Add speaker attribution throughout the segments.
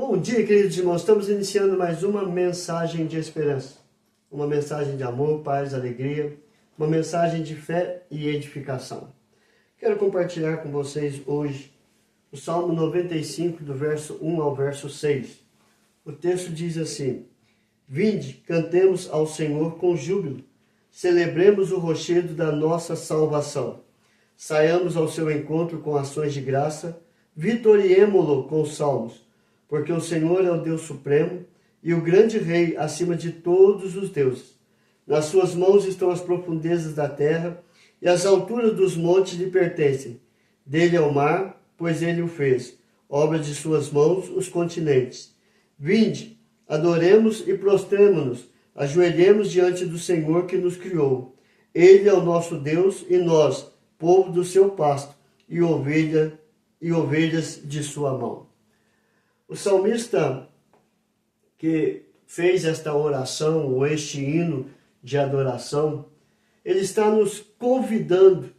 Speaker 1: Bom dia, queridos irmãos. Estamos iniciando mais uma mensagem de esperança. Uma mensagem de amor, paz, alegria. Uma mensagem de fé e edificação. Quero compartilhar com vocês hoje o Salmo 95, do verso 1 ao verso 6. O texto diz assim: Vinde, cantemos ao Senhor com júbilo. Celebremos o rochedo da nossa salvação. Saiamos ao seu encontro com ações de graça. Vitoriemo-lo com salmos. Porque o Senhor é o Deus supremo e o grande Rei acima de todos os deuses. Nas suas mãos estão as profundezas da terra e as alturas dos montes lhe pertencem. Dele é o mar, pois ele o fez. Obra de suas mãos os continentes. Vinde, adoremos e prostremo-nos, ajoelhemos diante do Senhor que nos criou. Ele é o nosso Deus e nós, povo do seu pasto e ovelhas de sua mão. O salmista que fez esta oração, ou este hino de adoração, ele está nos convidando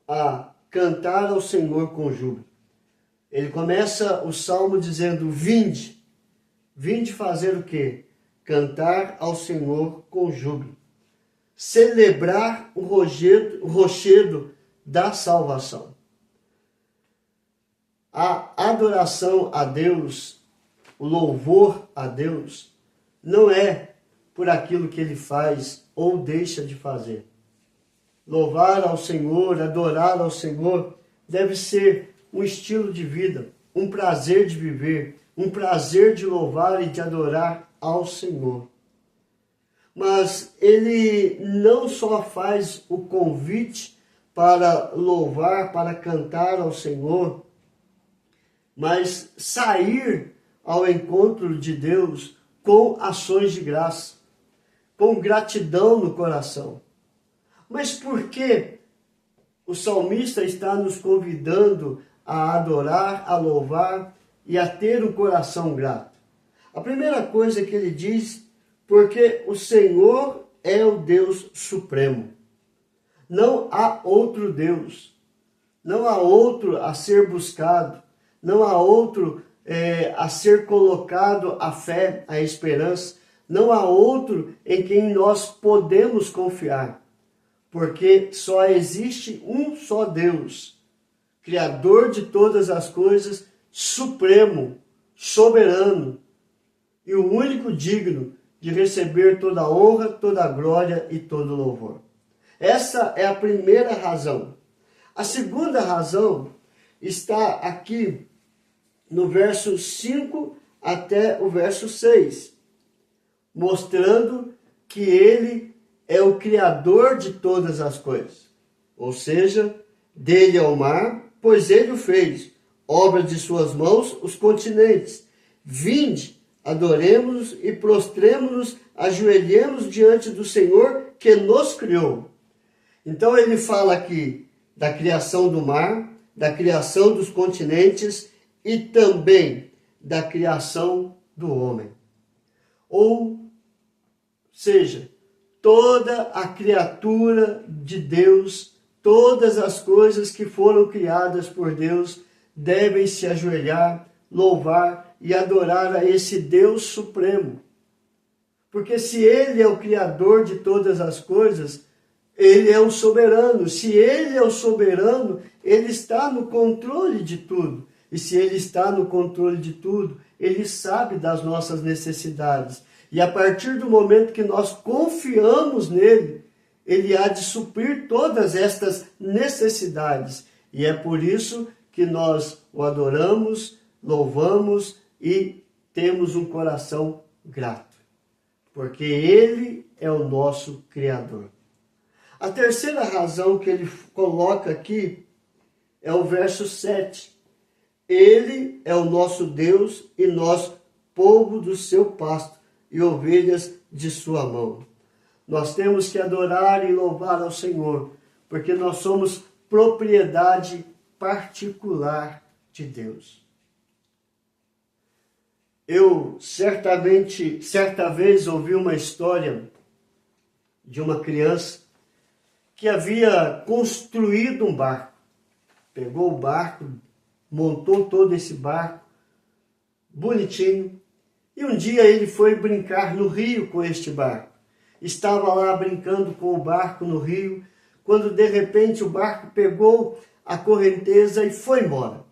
Speaker 1: a cantar ao Senhor com júbilo. Ele começa o salmo dizendo: Vinde. Vinde fazer o quê? Cantar ao Senhor com júbilo. Celebrar o rochedo da salvação. A adoração a Deus, o louvor a Deus, não é por aquilo que ele faz ou deixa de fazer. Louvar ao Senhor, adorar ao Senhor, deve ser um estilo de vida, um prazer de viver, um prazer de louvar e de adorar ao Senhor. Mas ele não só faz o convite para louvar, para cantar ao Senhor, mas sair ao encontro de Deus com ações de graça, com gratidão no coração. Mas por que o salmista está nos convidando a adorar, a louvar e a ter um coração grato? A primeira coisa que ele diz: porque o Senhor é o Deus supremo. Não há outro Deus, não há outro a ser buscado, não há outro a ser colocado a fé, a esperança. Não há outro em quem nós podemos confiar. Porque só existe um só Deus, Criador de todas as coisas, supremo, soberano e o único digno de receber toda a honra, toda a glória e todo o louvor. Essa é a primeira razão. A segunda razão está aqui no verso 5 até o verso 6, mostrando que ele é o Criador de todas as coisas. Ou seja, dele é o mar, pois ele o fez, obra de suas mãos, os continentes. Vinde, adoremos-nos e prostremo-nos, ajoelhemos diante do Senhor que nos criou. Então ele fala aqui da criação do mar, da criação dos continentes e também da criação do homem. Ou seja, toda a criatura de Deus, todas as coisas que foram criadas por Deus, devem se ajoelhar, louvar e adorar a esse Deus supremo. Porque se ele é o Criador de todas as coisas, ele é o soberano. Se ele é o soberano, ele está no controle de tudo. E se ele está no controle de tudo, ele sabe das nossas necessidades. E a partir do momento que nós confiamos nele, ele há de suprir todas estas necessidades. E é por isso que nós o adoramos, louvamos e temos um coração grato. Porque ele é o nosso Criador. A terceira razão que ele coloca aqui é o verso 7. Ele é o nosso Deus e nós, povo do seu pasto e ovelhas de sua mão. Nós temos que adorar e louvar ao Senhor, porque nós somos propriedade particular de Deus. Eu certa vez ouvi uma história de uma criança que havia construído um barco. Pegou o barco, montou todo esse barco bonitinho. E um dia ele foi brincar no rio com este barco. Estava lá brincando com o barco no rio, quando de repente o barco pegou a correnteza e foi embora.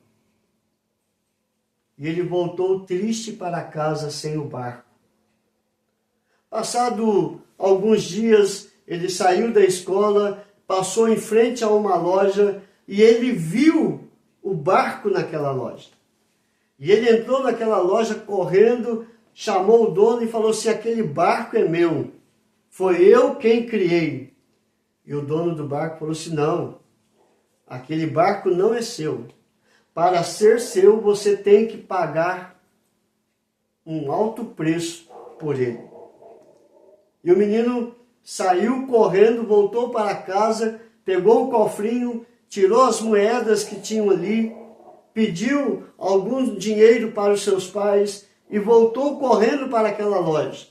Speaker 1: E ele voltou triste para casa sem o barco. Passado alguns dias, ele saiu da escola, passou em frente a uma loja e ele viu o barco naquela loja. E ele entrou naquela loja correndo, chamou o dono e falou assim: aquele barco é meu, foi eu quem criei. E o dono do barco falou assim: não, aquele barco não é seu. Para ser seu, você tem que pagar um alto preço por ele. E o menino saiu correndo, voltou para casa, pegou o cofrinho, tirou as moedas que tinham ali, pediu algum dinheiro para os seus pais e voltou correndo para aquela loja.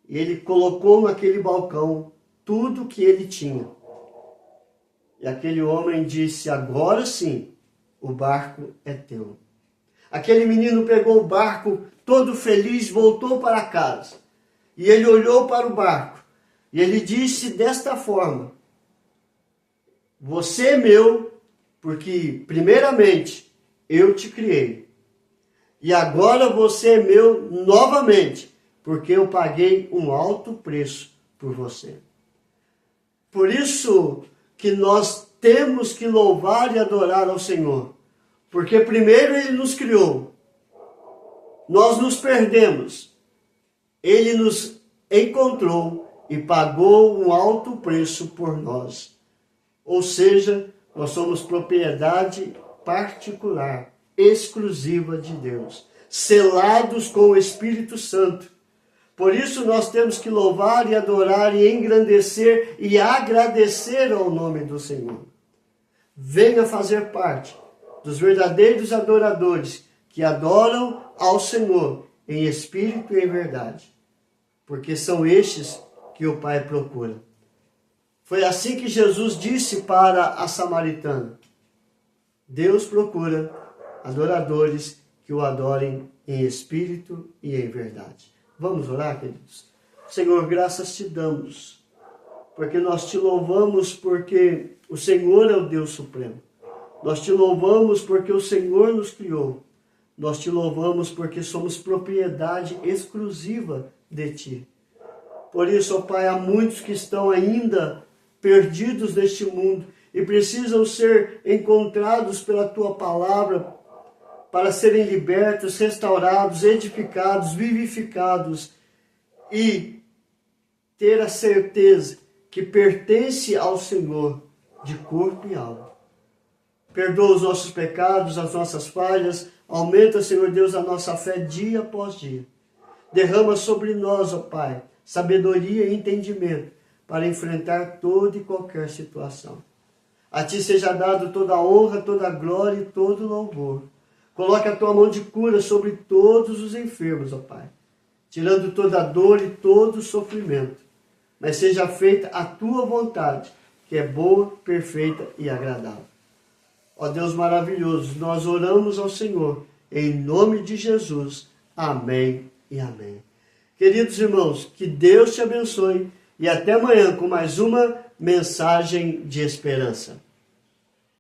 Speaker 1: E ele colocou naquele balcão tudo que ele tinha. E aquele homem disse: agora sim, o barco é teu. Aquele menino pegou o barco, todo feliz, voltou para casa. E ele olhou para o barco. E ele disse desta forma: você é meu, porque primeiramente eu te criei. E agora você é meu novamente, porque eu paguei um alto preço por você. Por isso que nós temos que louvar e adorar ao Senhor. Porque primeiro Ele nos criou. Nós nos perdemos. Ele nos encontrou e pagou um alto preço por nós. Ou seja, nós somos propriedade particular, exclusiva de Deus, selados com o Espírito Santo. Por isso nós temos que louvar e adorar e engrandecer e agradecer ao nome do Senhor. Venha fazer parte dos verdadeiros adoradores que adoram ao Senhor em espírito e em verdade, porque são estes que o Pai procura. Foi assim que Jesus disse para a samaritana: Deus procura adoradores que o adorem em espírito e em verdade. Vamos orar, queridos? Senhor, graças te damos, porque nós te louvamos porque o Senhor é o Deus Supremo. Nós te louvamos porque o Senhor nos criou. Nós te louvamos porque somos propriedade exclusiva de ti. Por isso, ó Pai, há muitos que estão ainda perdidos neste mundo e precisam ser encontrados pela tua palavra para serem libertos, restaurados, edificados, vivificados e ter a certeza que pertence ao Senhor de corpo e alma. Perdoa os nossos pecados, as nossas falhas, aumenta, Senhor Deus, a nossa fé dia após dia. Derrama sobre nós, ó Pai, sabedoria e entendimento para enfrentar toda e qualquer situação. A Ti seja dado toda a honra, toda a glória e todo o louvor. Coloque a Tua mão de cura sobre todos os enfermos, ó Pai, tirando toda a dor e todo o sofrimento. Mas seja feita a Tua vontade, que é boa, perfeita e agradável. Ó Deus maravilhoso, nós oramos ao Senhor, em nome de Jesus. Amém e amém. Queridos irmãos, que Deus te abençoe e até amanhã com mais uma mensagem de esperança.